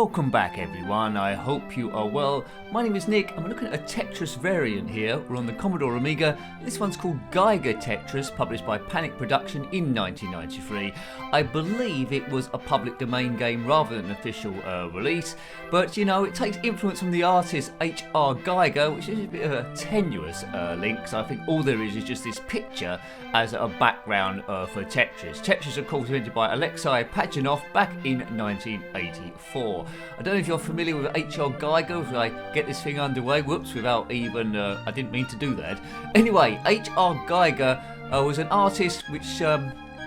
Welcome back everyone, I hope you are well. My name is Nick and we're looking at a Tetris variant here. We're on the Commodore Amiga. This one's called Geiger Tetris, published by Panic Production in 1993. I believe it was a public domain game rather than an official release, but you know, it takes influence from the artist H.R.Giger, which is a bit of a tenuous link, so I think all there is just this picture as a background for Tetris. Tetris, of course, invented by Alexey Pajitnov back in 1984. I don't know if you're familiar with H.R.Giger, if I get this thing underway, whoops, without even, I didn't mean to do that. Anyway, H.R.Giger was an artist which,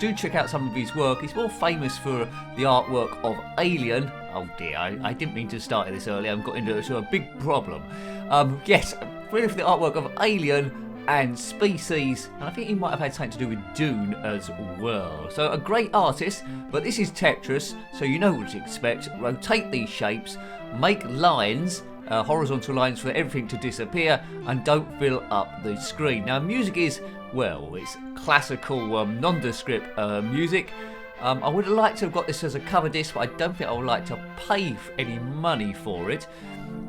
do check out some of his work. He's more famous for the artwork of Alien. Oh dear, I didn't mean to start this earlier, I've got into a big problem. Yes, really for the artwork of Alien and Species, and I think he might have had something to do with Dune as well. So a great artist, but this is Tetris, so you know what to expect. Rotate these shapes, make lines, horizontal lines for everything to disappear, and don't fill up the screen. Now music is, well, it's classical nondescript music. I would have liked to have got this as a cover disc, but I don't think I would like to pay any money for it.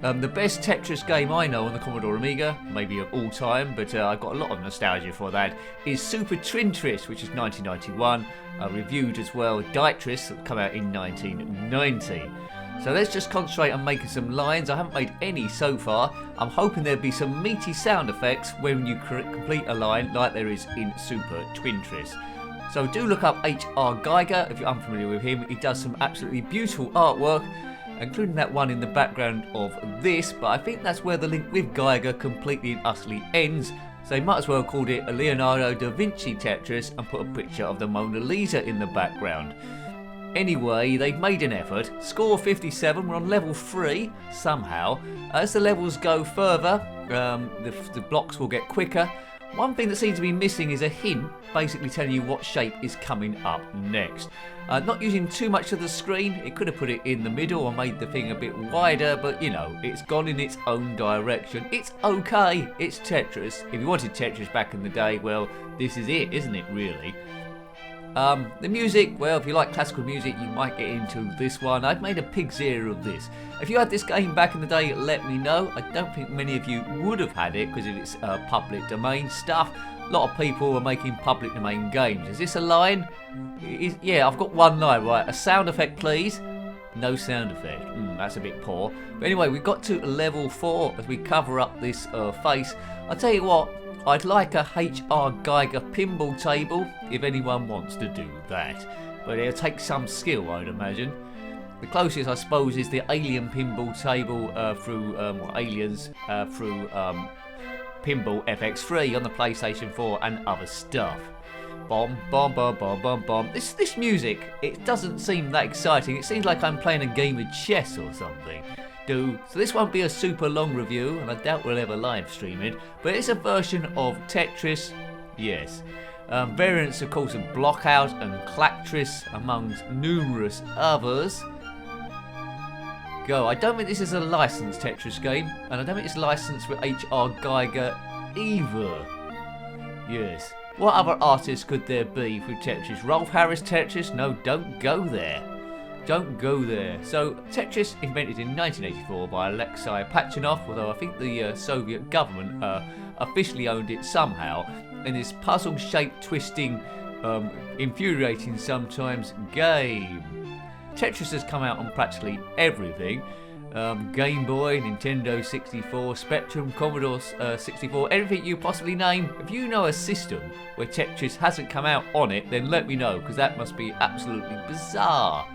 The best Tetris game I know on the Commodore Amiga, maybe of all time, but I've got a lot of nostalgia for that, is Super Tetris, which is 1991, reviewed as well, Tetris, that come out in 1990. So let's just concentrate on making some lines. I haven't made any so far. I'm hoping there'll be some meaty sound effects when you complete a line like there is in Super Tetris. So do look up H.R.Giger if you're unfamiliar with him. He does some absolutely beautiful artwork, including that one in the background of this, but I think that's where the link with Geiger completely and utterly ends, so they might as well have called it a Leonardo da Vinci Tetris and put a picture of the Mona Lisa in the background. Anyway, they've made an effort. Score 57, we're on level 3 somehow. As the levels go further, the blocks will get quicker. One thing that seems to be missing is a hint, basically telling you what shape is coming up next. Not using too much of the screen, it could have put it in the middle or made the thing a bit wider, but you know, it's gone in its own direction. It's okay, it's Tetris. If you wanted Tetris back in the day, well, this is it, isn't it, really? The music, well, if you like classical music, you might get into this one. I've made a pig's ear of this. If you had this game back in the day, let me know. I don't think many of you would have had it because of its public domain stuff. A lot of people are making public domain games. Is this a line? Yeah, I've got one line, right? A sound effect, please. No sound effect. That's a bit poor. But anyway, we've got to level 4 as we cover up this face. I'll tell you what, I'd like a H.R.Giger pinball table if anyone wants to do that. But it'll take some skill, I'd imagine. The closest, I suppose, is the Alien pinball table through Aliens through Pinball FX3 on the PlayStation 4 and other stuff. Bomb, bomb, bomb, bomb, bomb, bomb. This music, it doesn't seem that exciting. It seems like I'm playing a game of chess or something. So this won't be a super long review, and I doubt we'll ever live stream it, but it's a version of Tetris, yes. Variants, of course, of Blockout and Clactris, amongst numerous others. Go. I don't think this is a licensed Tetris game, and I don't think it's licensed with H.R.Giger either. Yes. What other artists could there be with Tetris? Rolf Harris Tetris? No, don't go there. Don't go there. So, Tetris, invented in 1984 by Alexey Pajitnov, although I think the Soviet government officially owned it somehow, in this puzzle-shaped, twisting, infuriating sometimes game. Tetris has come out on practically everything. Game Boy, Nintendo 64, Spectrum, Commodore 64, everything you possibly name. If you know a system where Tetris hasn't come out on it, then let me know, because that must be absolutely bizarre.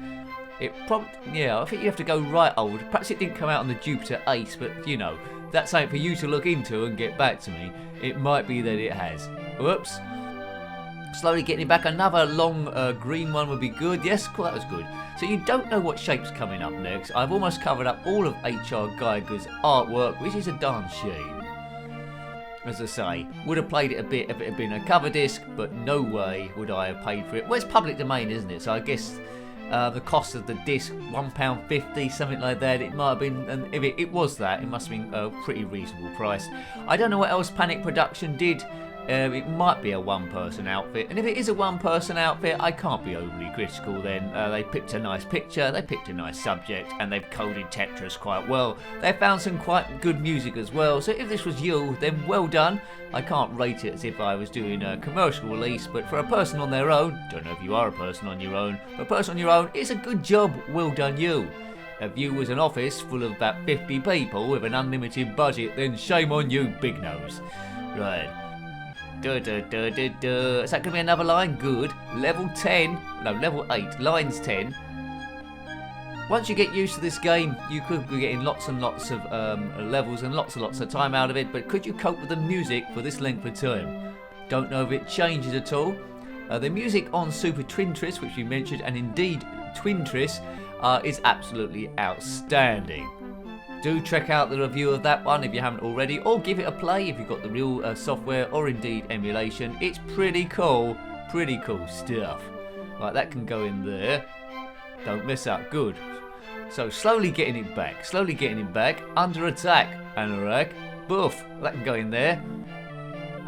Yeah, I think you have to go right old. Perhaps it didn't come out on the Jupiter Ace, but you know, that's something for you to look into and get back to me. It might be that it has. Whoops. Slowly getting it back. Another long green one would be good. Yes, cool, that was good. So you don't know what shape's coming up next. I've almost covered up all of H.R.Giger's artwork, which is a darn shame. As I say, would have played it a bit if it had been a cover disc, but no way would I have paid for it. Well, it's public domain, isn't it? So I guess the cost of the disc, £1.50, something like that. It might have been, and if it was that, it must have been a pretty reasonable price. I don't know what else Panic Production did It might be a one-person outfit, and if it is a one-person outfit, I can't be overly critical then. They picked a nice picture, they picked a nice subject, and they've coded Tetris quite well. They found some quite good music as well, so if this was you, then well done. I can't rate it as if I was doing a commercial release, but for a person on their own, don't know if you are a person on your own, but a person on your own, it's a good job, well done you. If you was an office full of about 50 people with an unlimited budget, then shame on you, Big Nose. Right. Is that going to be another line? Good. Level 10. No, level 8. Lines 10. Once you get used to this game, you could be getting lots and lots of levels and lots of time out of it, but could you cope with the music for this length of time? Don't know if it changes at all. The music on Super Tetris, which we mentioned, and indeed Tetris, is absolutely outstanding. Do check out the review of that one if you haven't already, or give it a play if you've got the real software or indeed emulation. It's pretty cool stuff. Right, that can go in there. Don't miss out, good. So slowly getting it back, under attack, anorak, boof, that can go in there.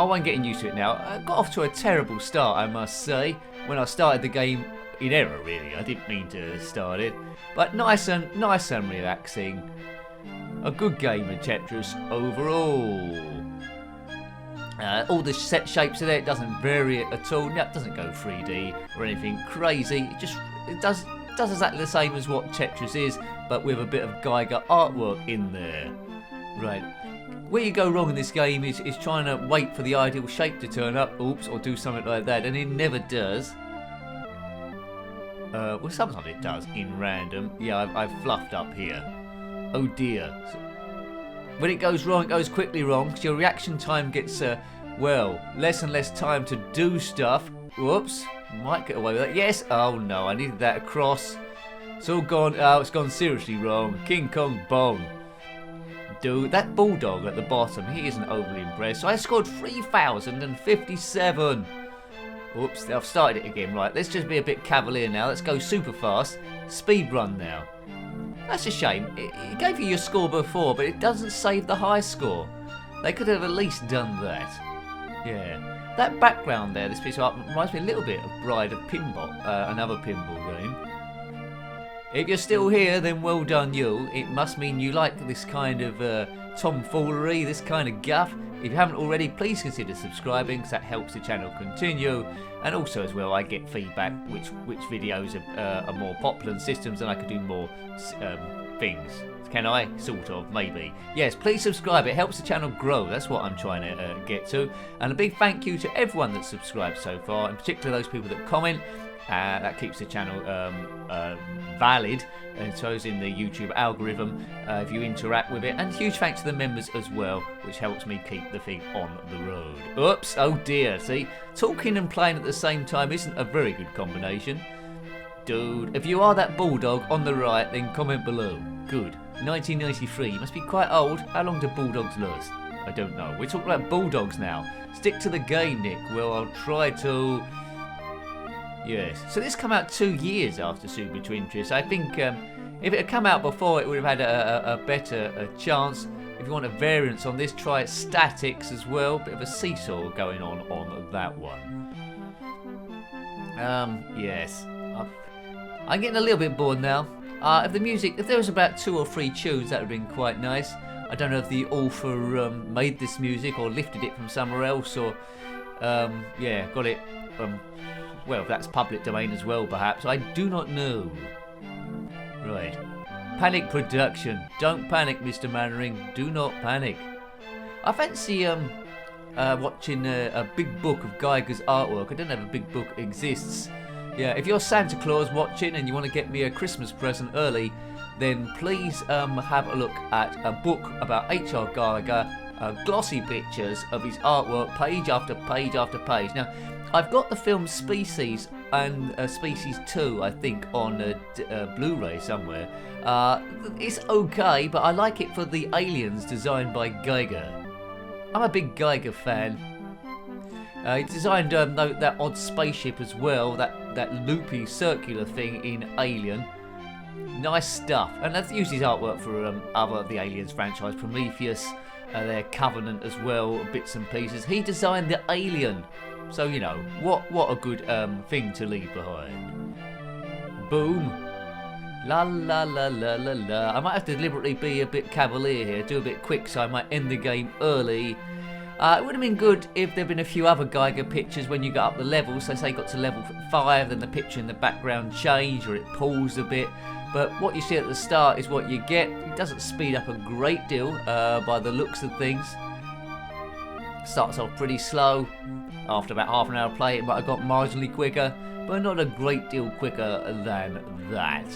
Oh, I'm getting used to it now. I got off to a terrible start, I must say, when I started the game in error really. I didn't mean to start it, but nice and relaxing. A good game of Tetris overall. All the set shapes are there. It doesn't vary it at all. No, it doesn't go 3D or anything crazy. It does exactly the same as what Tetris is, but with a bit of Geiger artwork in there. Right. Where you go wrong in this game is trying to wait for the ideal shape to turn up, oops, or do something like that, and it never does. Well, sometimes it does in random. Yeah, I've fluffed up here. Oh dear. When it goes wrong, it goes quickly wrong, because your reaction time gets, less and less time to do stuff. Whoops. Might get away with that. Yes. Oh no, I needed that across. It's all gone. Oh, it's gone seriously wrong. King Kong Bong. Dude, that bulldog at the bottom, he isn't overly impressed. So I scored 3,057. Oops, I've started it again. Right, let's just be a bit cavalier now. Let's go super fast. Speed run now. That's a shame. It gave you your score before, but it doesn't save the high score. They could have at least done that. Yeah. That background there, this piece of art, reminds me a little bit of Bride of Pinball, another pinball game. If you're still here, then well done you. It must mean you like this kind of tomfoolery, this kind of guff. If you haven't already, please consider subscribing, because that helps the channel continue. And also as well, I get feedback which videos are more popular than systems, and I could do more things. Can I? Sort of, maybe. Yes, please subscribe. It helps the channel grow. That's what I'm trying to get to. And a big thank you to everyone that's subscribed so far, in particular those people that comment. That keeps the channel valid, and so is in the YouTube algorithm if you interact with it. And huge thanks to the members as well, which helps me keep the thing on the road. Oops, oh dear. See, talking and playing at the same time isn't a very good combination. Dude, if you are that bulldog on the right, then comment below. Good. 1993, you must be quite old. How long do bulldogs last? I don't know. We're talking about bulldogs now. Stick to the game, Nick. Well, I'll try to. Yes. So this came out 2 years after Super Tetris. I think if it had come out before, it would have had a better chance. If you want a variance on this, try statics as well. Bit of a seesaw going on that one. Yes. I'm getting a little bit bored now. If there was about 2 or 3 tunes, that would have been quite nice. I don't know if the author made this music or lifted it from somewhere else, or got it. Well, that's public domain as well, perhaps. I do not know. Right. Panic production. Don't panic, Mr. Mannering. Do not panic. I fancy watching a big book of Geiger's artwork. I don't know if a big book exists. Yeah, if you're Santa Claus watching and you want to get me a Christmas present early, then please have a look at a book about H.R.Giger, glossy pictures of his artwork, page after page after page. Now, I've got the film Species and Species 2, I think, on Blu-ray somewhere. It's okay, but I like it for the aliens designed by Geiger. I'm a big Geiger fan. He designed that odd spaceship as well, that loopy circular thing in Alien. Nice stuff. And I've used his artwork for other of the Aliens franchise, Prometheus, their Covenant as well, bits and pieces. He designed the Alien, so you know what a good thing to leave behind. Boom. La la la la la la. I might have to deliberately be a bit cavalier here, do a bit quick, so I might end the game early. It would have been good if there'd been a few other Geiger pictures when you got up the levels. So say you got to level 5, then the picture in the background changed or it paused a bit. But what you see at the start is what you get. It doesn't speed up a great deal by the looks of things. Starts off pretty slow. After about half an hour of play, it might have got marginally quicker, but not a great deal quicker than that.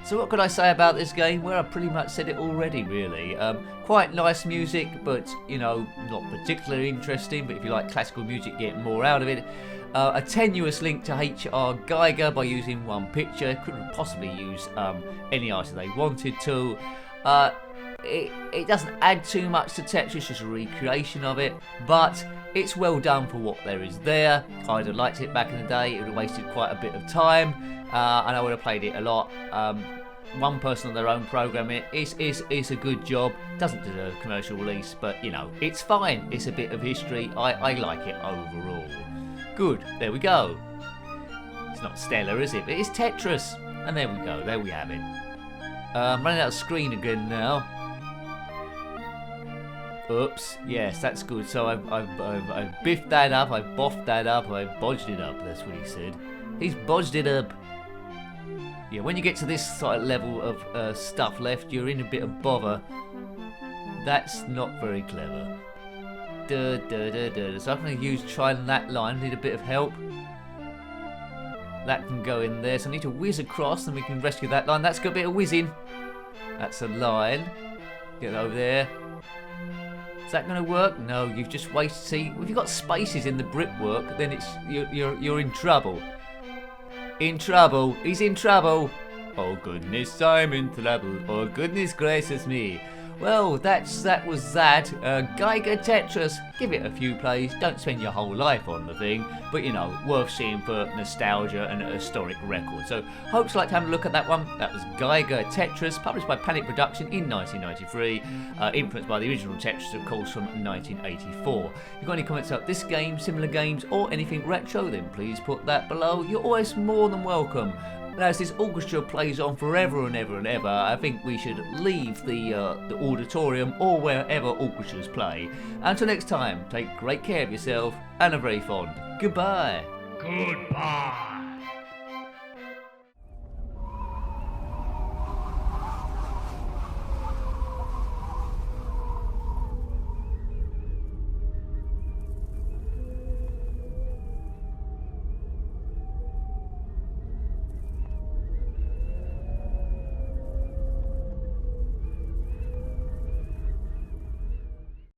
So what could I say about this game? Well, I pretty much said it already, really. Quite nice music, but, you know, not particularly interesting. But if you like classical music, get more out of it. A tenuous link to H.R.Giger by using one picture. Couldn't possibly use any artist they wanted to. It doesn't add too much to Tetris, just a recreation of it. But it's well done for what there is there. I'd have liked it back in the day. It would have wasted quite a bit of time. And I would have played it a lot. One person on their own program, it's a good job. Doesn't deserve commercial release, but you know, it's fine. It's a bit of history. I like it overall. Good, there we go. It's not stellar, is it? But it's Tetris. And there we go, there we have it. Running out of screen again now. Oops, yes, that's good. So I've biffed that up, I've boffed that up, I've bodged it up, that's what he said. He's bodged it up. Yeah, when you get to this sort of level of stuff left, you're in a bit of bother. That's not very clever. So I'm going to try that line, need a bit of help. That can go in there, so I need to whiz across and we can rescue that line. That's got a bit of whizzing. That's a line. Get over there. Is that going to work? No, you've just wasted. See, if you've got spaces in the brickwork, then you're in trouble. In trouble. He's in trouble. Oh goodness, I'm in trouble. Oh goodness gracious me. Well, that was that. Geiger Tetris. Give it a few plays. Don't spend your whole life on the thing, but you know, worth seeing for nostalgia and a historic record. So, hope you liked having a look at that one. That was Geiger Tetris, published by Panic Production in 1993, influenced by the original Tetris, of course, from 1984. If you've got any comments about this game, similar games, or anything retro, then please put that below. You're always more than welcome. And as this orchestra plays on forever and ever and ever, I think we should leave the auditorium or wherever orchestras play. Until next time, take great care of yourself and a very fond goodbye. Goodbye.